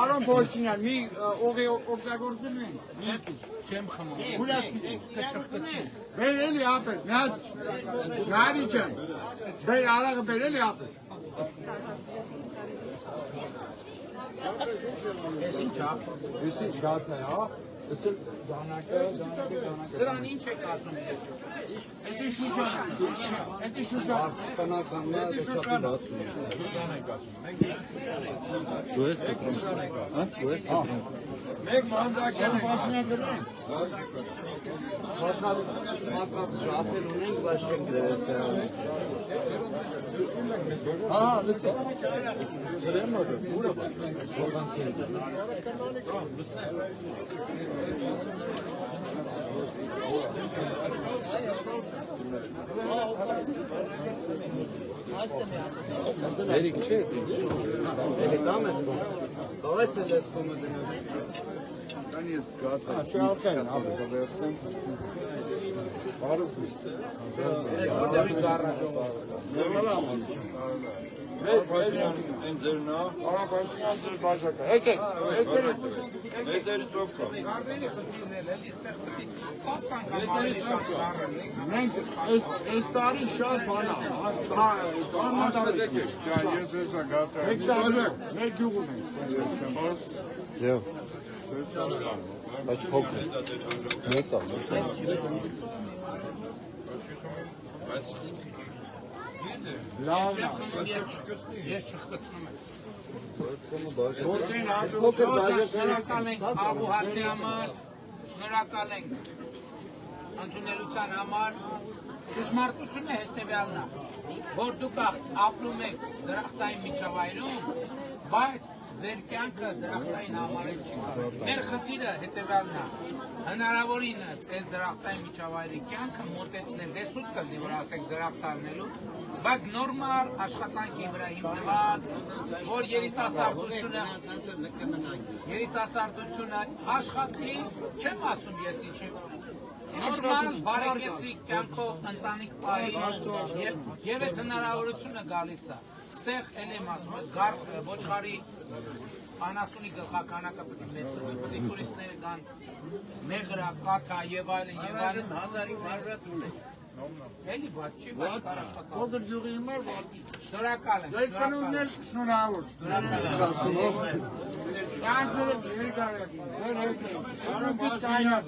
Արոն Փոշինյան, մի օղի օգտագործում են։ Չեմ խմում։ Հուրասի։ Կճղկծում։ Բերելի ապեր, միած նարի ջան, արաղը բերելի ապեր։ Ես ինչ ա։ Ես ինչ գաց է, հա, ես էլ դանակը։ Սրան ինչ եք ասում։ Էդի շուշան, էդի շուշան։ Դու ես կտրում։ Հա, դու ես կտրում։ Մեկ մանդակել մաշինա դրնեն։ Հակած շաֆեր ունենք, բայց չենք դրեցել։ Հա, լսի։ Դրեմ նոր, ուրը բա։ Որքանցի է։ Երիկ չէ։ Երիկ ամ է։ Կողես է դες կոմոդինը։ Անի ես գաթա։ Շալքան, ապա վերսեմ։ Բարոց է։ Որտեղ սառա։ Նորմալ է։ Ընձերնա, Արաբաշյան ձեր բաժակը։ Եկեք, եցերից։ մեծերի ծոքա։ Մենք այս տարի շատ բան է։ Ես հեսա գատա։ Մեկ տարի մեր գյուղում ենք։ Եվ։ Բայց փոքր։ Մեծ է։ Լավ է։ Ես չխկծնում եմ։ Գործին Շնորհակալ ենք Աբուհացի համար, շնորհակալ ենք ընդունելության համար։ Ճշմարտությունը հետևյալն է, որ դուք ապրում եք դրախտային միջավայրում, բայց ձեր կյանքը դրախտային համարել չի կարող։ Մեր խնդիրը հետևյալն է, հնարավորինս այս դրախտային միջավայրի կյանքը մոտեցնել, դե սուտ կլինի, որ ասենք դրախտ առնելու, բայց նորմալ աշխատանքի վրա հիմնված, որ երիտասարդությունը աշխատի, չեմ ասում ես ինչի, նորմալ բարեկեցիկ կյանքով ընտանիք պահի եւ այդ հնարավորությունը գալիս է։ Ստեղ էլ եմ ասում, ոչխարի անասունի գլխականակը պետք է տուրիստները կան, մեղրա, կաթա եւ այլն եւ այլն 1500 ունեն։ Էլի ված չի, բայց կարապատա։ Ոգր գյուղի հիմար ված չի։ Շնորհակալ եմ։ Ձեր ծնունդներ շնորհավոր։ Յանքները երկարակ, ձեր հետը։ Արոն Փոշինյան։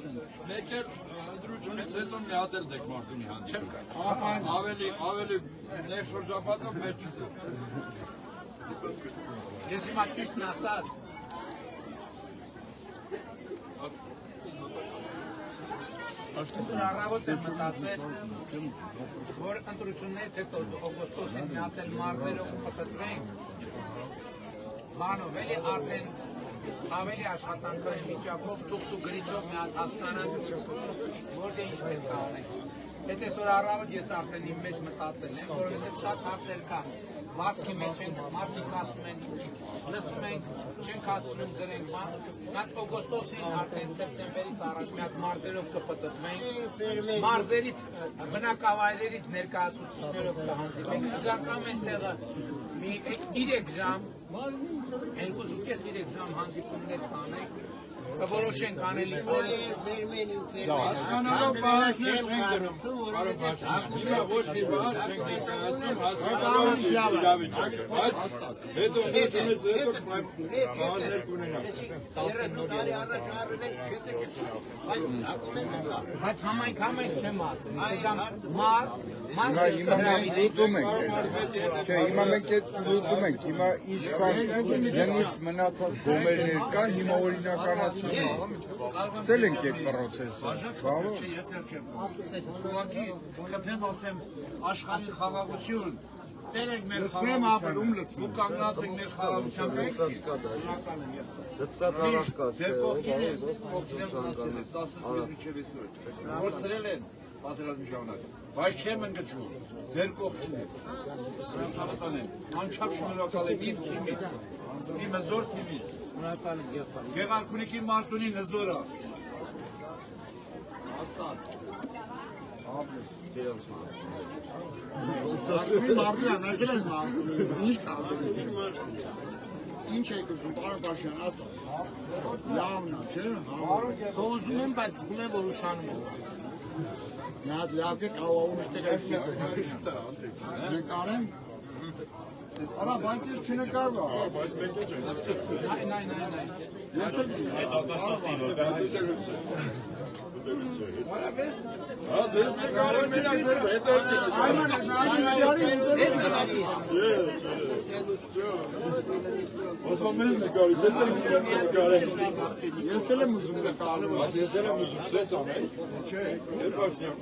Մեկ էլ ընդրությունից հետո մի հատ էլ դեք մարդունի հանդիպում։ Ահա, Ավելի նեղ շրջապատով մեջ չկա։ Ես հիմա ճիշտն ասած, այսօր առավոտ եմ մտածել, որ ընտրություններից հետո օգոստոսին մի հատ էլ մարզերով կպտտվենք, բանով էլի արդեն ավելի աշխատանքային միջավայրով թուղթ ու գրիչով մի հատ հասկանանք, որ դե ինչ պետք է անենք։ Այդ այսօր առավոտ ես արդեն իմ մեջ մտածել եմ, որովհետև շատ հարցեր կա։ Վազքի մեջ ենք, մարդիկ ասում են, լսում ենք, չենք հասցնում գրենք, մատ օգոստոսին արդեն սեպտեմբերից առաջ մի հատ մարզերով կպտտվենք, մարզերից, բնակավայրերից ներկայացուցիչներով կհանդիպենք, կգարկամ այնտեղը մի 3 ժամ, 2.5-3 ժամ հանդիպումներ կանենք, կորոշենք անելիքները։ Հասկանալով բաժներ չենք գրում, բարով Փոշինյան։ Հիմա ոչ մի բան չենք ներկայացնում, հասկանալով իրավիճակը։ Բայց հետո ընդունից հետո բաժներ կունենանք։ 30 տարի առաջ արվել են բայց համայնք չեմ ասում, մարզ լուծում ենք, չէ, հիմա մենք այդ լուծում ենք, հիմա ինչ կան դնից մնացած գոմերներ կա, հիմա օրինականացնում սկսել ենք այդ պրոցեսը, բավարար։ Ուղղակի կփեմ ասեմ աշխարհի խաղաղություն տերենք մեր լցնեմ ապրում լցնեմ։ ու կանգնած ենք մեր խաղաղության մեջ։ Դծած արավ կա։ Ձեր կողքին է, կողքին մնացել է 18 մինչև այսօր։ Որցրել են պատերազմի ժամանակ, բայց չեմ ընկճում։ Ձեր կողքին է։ Հավատան եմ, անչափ շնորհակալ եմ իմ թիմից, իմ հզոր թիմից։ Գեղարքունիքի Մարտունի նզորը։ Հաստատ։ Ակումի մարդույան, եկել են մարդուին, ինչ կատորություն։ Ինչ եք ուզում, պարոն Փաշյան, ասա։ Լավն է, չէ՞։ Ուզում եմ, բայց զգում եմ, որ ուշանում եմ։ Մի հատ լավ է, կարող ուրիշ տեղ նկարեմ։ Արա, բայց ես չնկարվա։ Նայ։ Ես էլ Ձեզ նկարել մենակ ձեր Osman մեզ նկարի, ձեզ էլ նկարել։ Ես էլ եմ ուզում նկարել։ Ես էլ եմ ուզում ձեզ անել։ Չէ, էր բաշնյակ։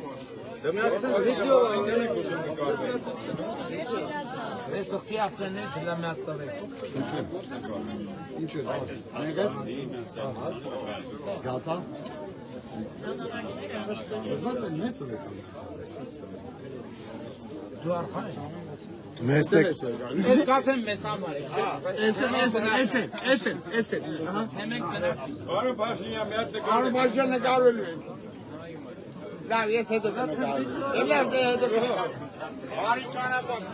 Ես թղթի աղցեններ չլամյակ տվեք։ Ինչ է, մեկ է։ Գատա։ Ես մեծ է։ Դու արխան ես։ Մեծ է։ Ես կատեմ մեզ համար եք։ Էս է։ Ահա։ Հեմեք մնացի։ Բարը բաշնյա մի հատ նկարել։ Պարոն Փաշյան նկարելու ենք։ Լավ, ես հետո կնկարեմ։ Լավ, դե հետո կնկարեմ։ Բարի ճանապարհ։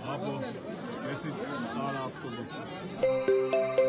Աբո, ես իդ տարա ավտոբուս։